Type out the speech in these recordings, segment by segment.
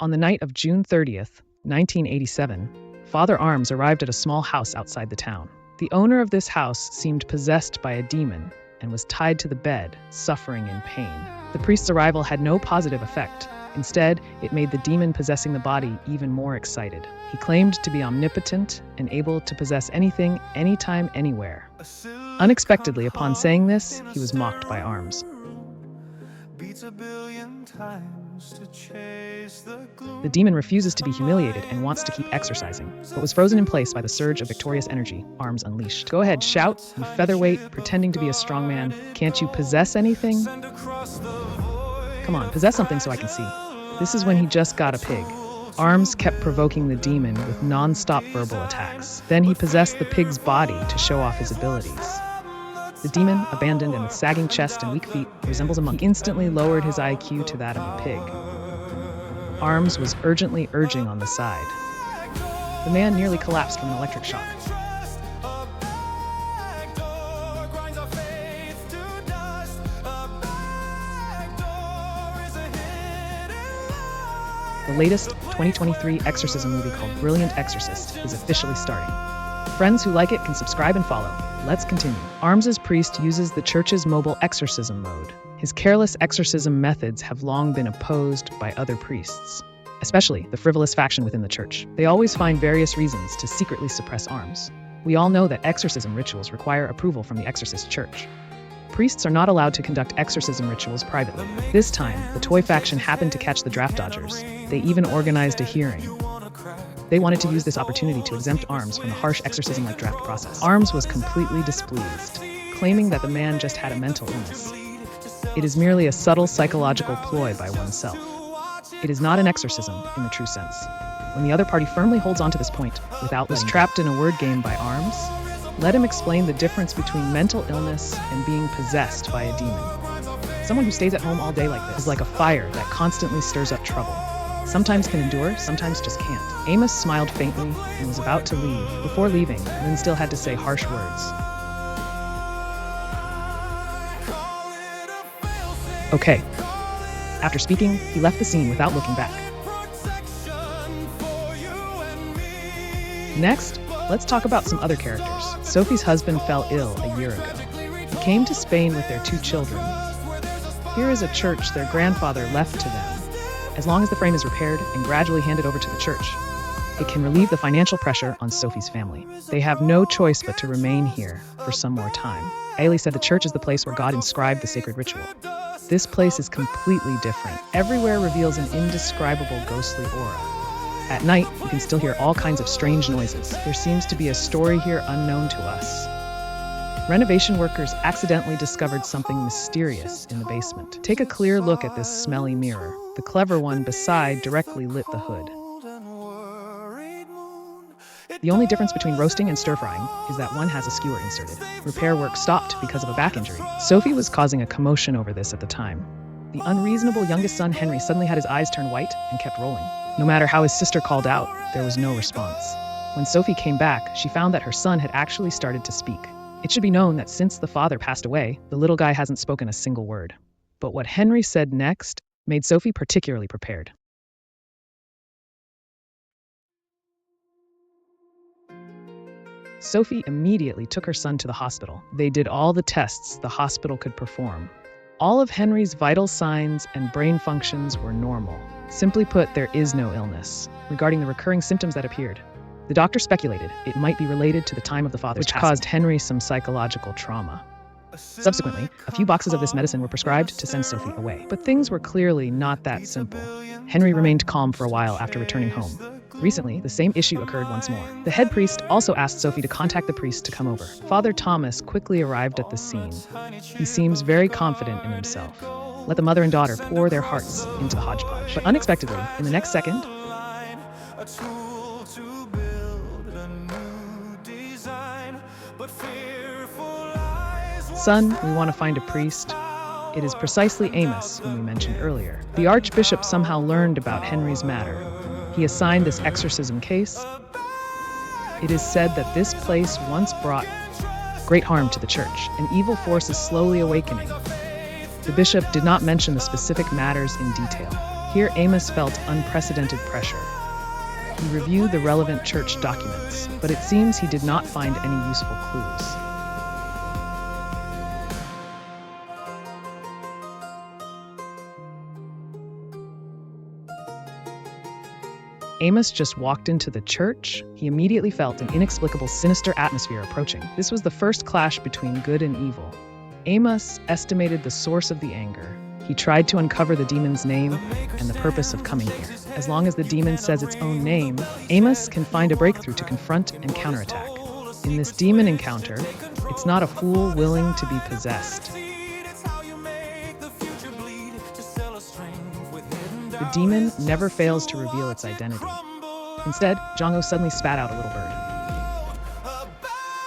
On the night of June 30th, 1987, Father Arms arrived at a small house outside the town. The owner of this house seemed possessed by a demon and was tied to the bed, suffering in pain. The priest's arrival had no positive effect. Instead, it made the demon possessing the body even more excited. He claimed to be omnipotent and able to possess anything, anytime, anywhere. Unexpectedly, upon saying this, he was mocked by Arms. The demon refuses to be humiliated and wants to keep exercising, but was frozen in place by the surge of victorious energy Arms unleashed. Go ahead, shout, you featherweight, pretending to be a strong man. Can't you possess anything? Come on, possess something so I can see. This is when he just got a pig. Arms kept provoking the demon with non-stop verbal attacks. Then he possessed the pig's body to show off his abilities. The demon, abandoned and with sagging chest and weak feet, resembles a monk. He instantly lowered his IQ to that of a pig. Arms was urgently urging on the side. The man nearly collapsed from an electric shock. The latest 2023 exorcism movie called Brilliant Exorcist is officially starting. Friends who like it can subscribe and follow. Let's continue. Arms's priest uses the church's mobile exorcism mode. His careless exorcism methods have long been opposed by other priests, especially the frivolous faction within the church. They always find various reasons to secretly suppress Arms. We all know that exorcism rituals require approval from the exorcist church. Priests are not allowed to conduct exorcism rituals privately. This time, the toy faction happened to catch the draft dodgers. They even organized a hearing. They wanted to use this opportunity to exempt Arms from the harsh exorcism-like draft process. Arms was completely displeased, claiming that the man just had a mental illness. It is merely a subtle psychological ploy by oneself. It is not an exorcism in the true sense. When the other party firmly holds on to this point, without was trapped in a word game by Arms, let him explain the difference between mental illness and being possessed by a demon. Someone who stays at home all day like this is like a fire that constantly stirs up trouble. Sometimes can endure, sometimes just can't. Amos smiled faintly and was about to leave. Before leaving, Lynn still had to say harsh words. Okay. After speaking, he left the scene without looking back. Next, let's talk about some other characters. Sophie's husband fell ill a year ago. He came to Spain with their 2 children. Here is a church their grandfather left to them. As long as the frame is repaired and gradually handed over to the church, it can relieve the financial pressure on Sophie's family. They have no choice but to remain here for some more time. Ailey said the church is the place where God inscribed the sacred ritual. This place is completely different. Everywhere reveals an indescribable ghostly aura. At night, you can still hear all kinds of strange noises. There seems to be a story here unknown to us. Renovation workers accidentally discovered something mysterious in the basement. Take a clear look at this smelly mirror. The clever one beside directly lit the hood. The only difference between roasting and stir-frying is that one has a skewer inserted. Repair work stopped because of a back injury. Sophie was causing a commotion over this at the time. The unreasonable youngest son, Henry, suddenly had his eyes turn white and kept rolling. No matter how his sister called out, there was no response. When Sophie came back, she found that her son had actually started to speak. It should be known that since the father passed away, the little guy hasn't spoken a single word. But what Henry said next made Sophie particularly prepared. Sophie immediately took her son to the hospital. They did all the tests the hospital could perform. All of Henry's vital signs and brain functions were normal. Simply put, there is no illness. Regarding the recurring symptoms that appeared, the doctor speculated it might be related to the time of the father's passing, which caused Henry some psychological trauma. Subsequently, a few boxes of this medicine were prescribed to send Sophie away. But things were clearly not that simple. Henry remained calm for a while after returning home. Recently, the same issue occurred once more. The head priest also asked Sophie to contact the priest to come over. Father Thomas quickly arrived at the scene. He seems very confident in himself. Let the mother and daughter pour their hearts into the hodgepodge. But unexpectedly, in the next second, "Son, we want to find a priest." It is precisely Amos, whom we mentioned earlier. The archbishop somehow learned about Henry's matter. He assigned this exorcism case. It is said that this place once brought great harm to the church. An evil force is slowly awakening. The bishop did not mention the specific matters in detail. Here Amos felt unprecedented pressure. He reviewed the relevant church documents, but it seems he did not find any useful clues. Amos just walked into the church. He immediately felt an inexplicable, sinister atmosphere approaching. This was the first clash between good and evil. Amos estimated the source of the anger. He tried to uncover the demon's name and the purpose of coming here. As long as the demon says its own name, Amos can find a breakthrough to confront and counterattack. In this demon encounter, it's not a fool willing to be possessed. The demon never fails to reveal its identity. Instead, Jong-ho suddenly spat out a little bird.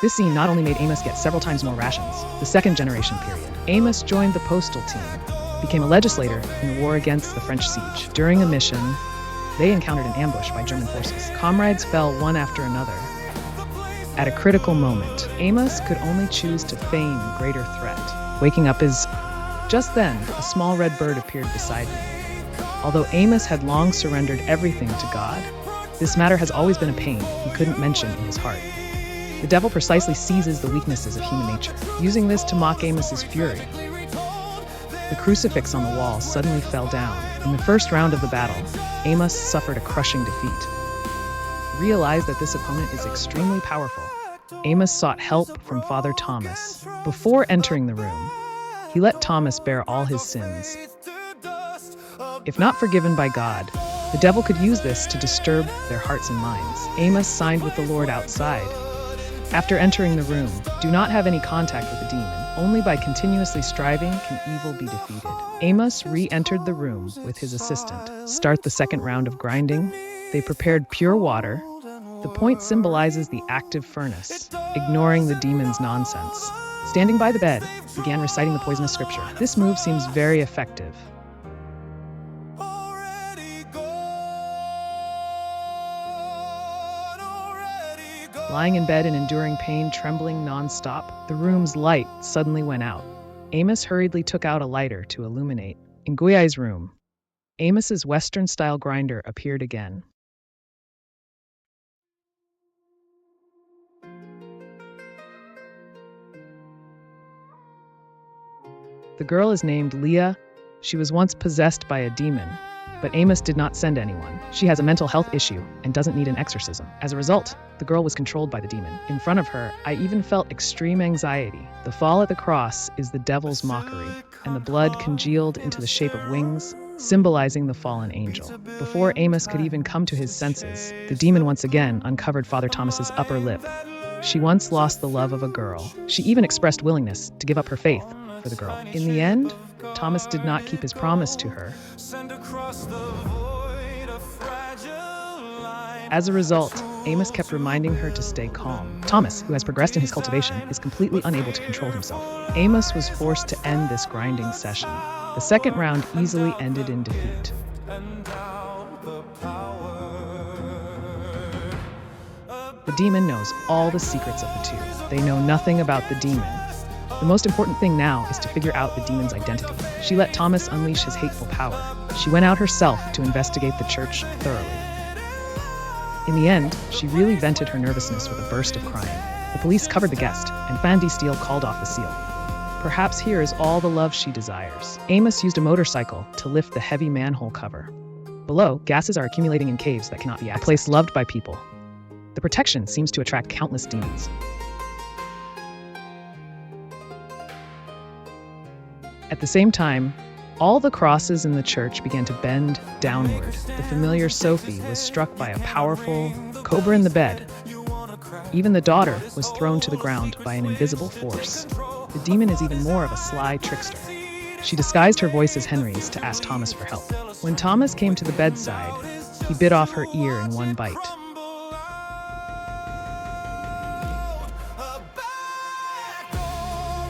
This scene not only made Amos get several times more rations, the second generation period. Amos joined the postal team, became a legislator in the war against the French siege. During a mission, they encountered an ambush by German forces. Comrades fell one after another. At a critical moment, Amos could only choose to feign greater threat. Waking up just then, a small red bird appeared beside me. Although Amos had long surrendered everything to God, this matter has always been a pain he couldn't mention in his heart. The devil precisely seizes the weaknesses of human nature, using this to mock Amos's fury. The crucifix on the wall suddenly fell down. In the first round of the battle, Amos suffered a crushing defeat. Realized that this opponent is extremely powerful, Amos sought help from Father Thomas. Before entering the room, he let Thomas bear all his sins. If not forgiven by God, the devil could use this to disturb their hearts and minds. Amos signed with the Lord outside. After entering the room, do not have any contact with the demon. Only by continuously striving can evil be defeated. Amos re-entered the room with his assistant. Start the second round of grinding. They prepared pure water. The point symbolizes the active furnace, ignoring the demon's nonsense. Standing by the bed, began reciting the poisonous scripture. This move seems very effective. Lying in bed in enduring pain, trembling non-stop, the room's light suddenly went out. Amos hurriedly took out a lighter to illuminate. In Guyai's room, Amos's Western-style grinder appeared again. The girl is named Leah. She was once possessed by a demon, but Amos did not send anyone. She has a mental health issue and doesn't need an exorcism. As a result, the girl was controlled by the demon. In front of her, I even felt extreme anxiety. The fall at the cross is the devil's mockery, and the blood congealed into the shape of wings, symbolizing the fallen angel. Before Amos could even come to his senses, the demon once again uncovered Father Thomas's upper lip. She once lost the love of a girl. She even expressed willingness to give up her faith for the girl. In the end, Thomas did not keep his promise to her. As a result, Amos kept reminding her to stay calm. Thomas, who has progressed in his cultivation, is completely unable to control himself. Amos was forced to end this grinding session. The second round easily ended in defeat. The demon knows all the secrets of the two. They know nothing about the demon. The most important thing now is to figure out the demon's identity. She let Thomas unleash his hateful power. She went out herself to investigate the church thoroughly. In the end, she really vented her nervousness with a burst of crying. The police covered the guest, and Fandy Steele called off the seal. Perhaps here is all the love she desires. Amos used a motorcycle to lift the heavy manhole cover. Below, gases are accumulating in caves that cannot be accessed. A place loved by people. The protection seems to attract countless demons. At the same time, all the crosses in the church began to bend downward. The familiar Sophie was struck by a powerful cobra in the bed. Even the daughter was thrown to the ground by an invisible force. The demon is even more of a sly trickster. She disguised her voice as Henry's to ask Thomas for help. When Thomas came to the bedside, he bit off her ear in one bite.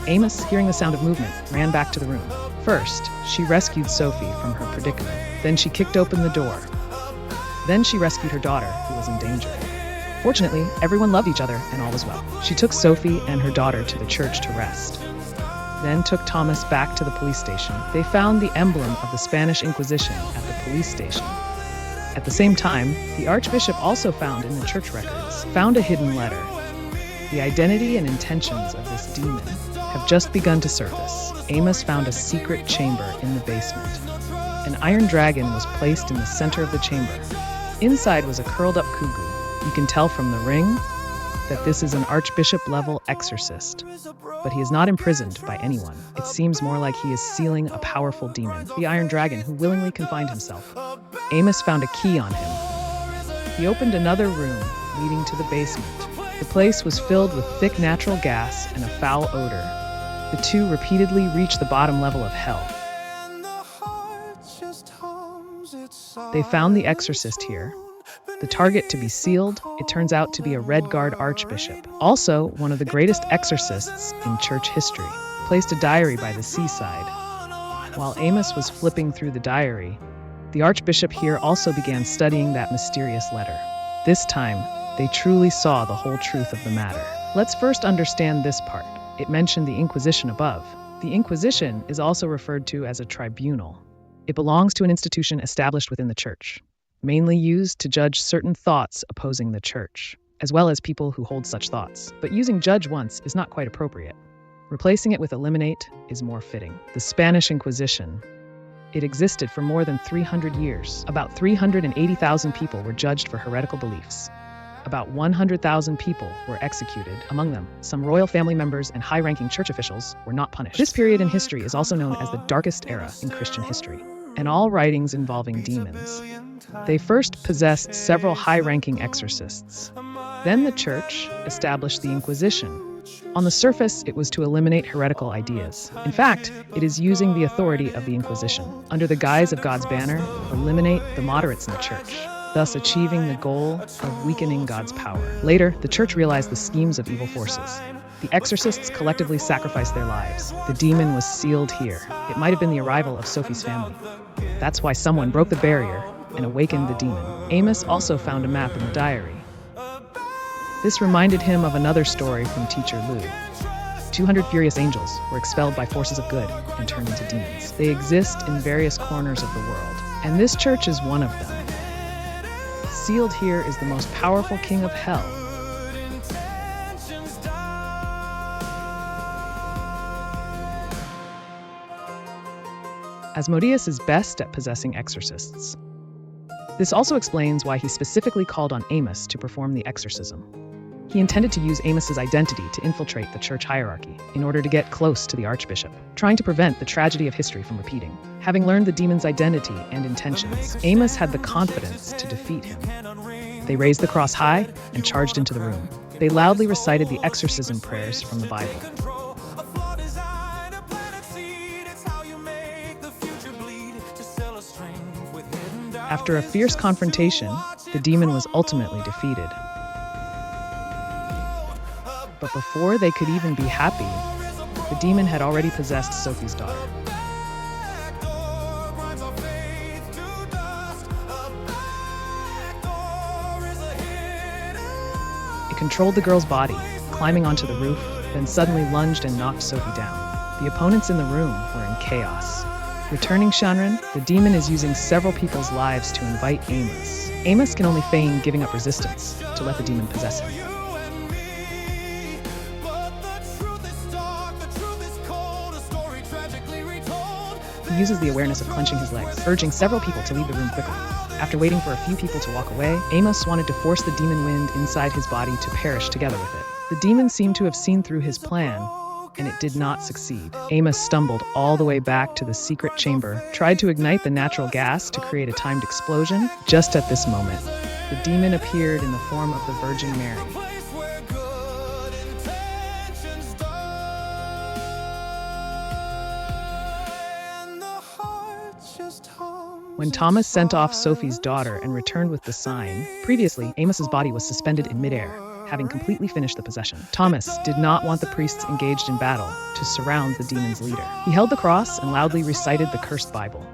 Amos, hearing the sound of movement, ran back to the room. First, she rescued Sophie from her predicament. Then she kicked open the door. Then she rescued her daughter, who was in danger. Fortunately, everyone loved each other and all was well. She took Sophie and her daughter to the church to rest. Then took Thomas back to the police station. They found the emblem of the Spanish Inquisition at the police station. At the same time, the archbishop also found in the church records, found a hidden letter. The identity and intentions of this demon have just begun to surface. Amos found a secret chamber in the basement. An iron dragon was placed in the center of the chamber. Inside was a curled-up Kugu. You can tell from the ring that this is an archbishop-level exorcist. But he is not imprisoned by anyone. It seems more like he is sealing a powerful demon, the iron dragon who willingly confined himself. Amos found a key on him. He opened another room leading to the basement. The place was filled with thick natural gas and a foul odor. The two repeatedly reached the bottom level of hell. They found the exorcist here. The target to be sealed, it turns out to be a Red Guard archbishop, also one of the greatest exorcists in church history, placed a diary by the seaside. While Amos was flipping through the diary, the archbishop here also began studying that mysterious letter. This time, they truly saw the whole truth of the matter. Let's first understand this part. It mentioned the Inquisition above. The Inquisition is also referred to as a tribunal. It belongs to an institution established within the church, mainly used to judge certain thoughts opposing the church, as well as people who hold such thoughts. But using judge once is not quite appropriate. Replacing it with eliminate is more fitting. The Spanish Inquisition. It existed for more than 300 years. About 380,000 people were judged for heretical beliefs. About 100,000 people were executed. Among them, some royal family members and high-ranking church officials were not punished. This period in history is also known as the darkest era in Christian history, and all writings involving demons. They first possessed several high-ranking exorcists. Then the church established the Inquisition. On the surface, it was to eliminate heretical ideas. In fact, it is using the authority of the Inquisition, under the guise of God's banner, eliminate the moderates in the church, thus achieving the goal of weakening God's power. Later, the church realized the schemes of evil forces. The exorcists collectively sacrificed their lives. The demon was sealed here. It might have been the arrival of Sophie's family. That's why someone broke the barrier and awakened the demon. Amos also found a map in the diary. This reminded him of another story from Teacher Lou. 200 furious angels were expelled by forces of good and turned into demons. They exist in various corners of the world, and this church is one of them. Sealed here is the most powerful king of hell. Asmodeus is best at possessing exorcists. This also explains why he specifically called on Amos to perform the exorcism. He intended to use Amos's identity to infiltrate the church hierarchy in order to get close to the archbishop, trying to prevent the tragedy of history from repeating. Having learned the demon's identity and intentions, Amos had the confidence to defeat him. They raised the cross high and charged into the room. They loudly recited the exorcism prayers from the Bible. After a fierce confrontation, the demon was ultimately defeated. But before they could even be happy, the demon had already possessed Sophie's daughter. It controlled the girl's body, climbing onto the roof, then suddenly lunged and knocked Sophie down. The opponents in the room were in chaos. Returning Shanren, the demon is using several people's lives to invite Amos. Amos can only feign giving up resistance to let the demon possess him. He uses the awareness of clenching his legs, urging several people to leave the room quickly. After waiting for a few people to walk away, Amos wanted to force the demon wind inside his body to perish together with it. The demon seemed to have seen through his plan, and it did not succeed. Amos stumbled all the way back to the secret chamber, tried to ignite the natural gas to create a timed explosion. Just at this moment, the demon appeared in the form of the Virgin Mary. When Thomas sent off Sophie's daughter and returned with the sign, previously, Amos's body was suspended in midair, having completely finished the possession. Thomas did not want the priests engaged in battle to surround the demon's leader. He held the cross and loudly recited the cursed Bible,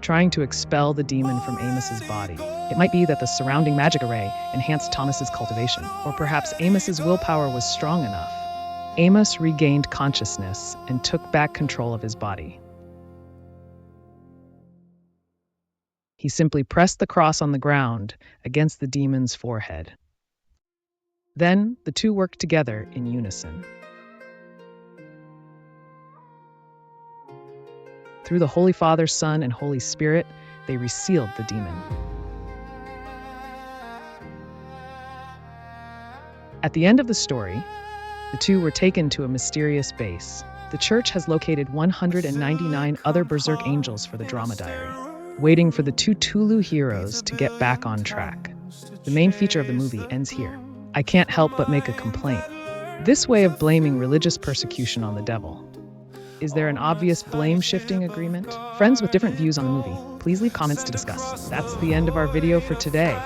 trying to expel the demon from Amos's body. It might be that the surrounding magic array enhanced Thomas's cultivation, or perhaps Amos's willpower was strong enough. Amos regained consciousness and took back control of his body. He simply pressed the cross on the ground against the demon's forehead. Then the two worked together in unison. Through the Holy Father, Son, and Holy Spirit, they resealed the demon. At the end of the story, the two were taken to a mysterious base. The church has located 199 other Berserk angels for the drama diary, waiting for the two Tulu heroes to get back on track. The main feature of the movie ends here. I can't help but make a complaint. This way of blaming religious persecution on the devil. Is there an obvious blame-shifting agreement? Friends with different views on the movie, please leave comments to discuss. That's the end of our video for today.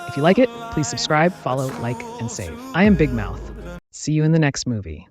If you like it, please subscribe, follow, like, and save. I am Big Mouth. See you in the next movie.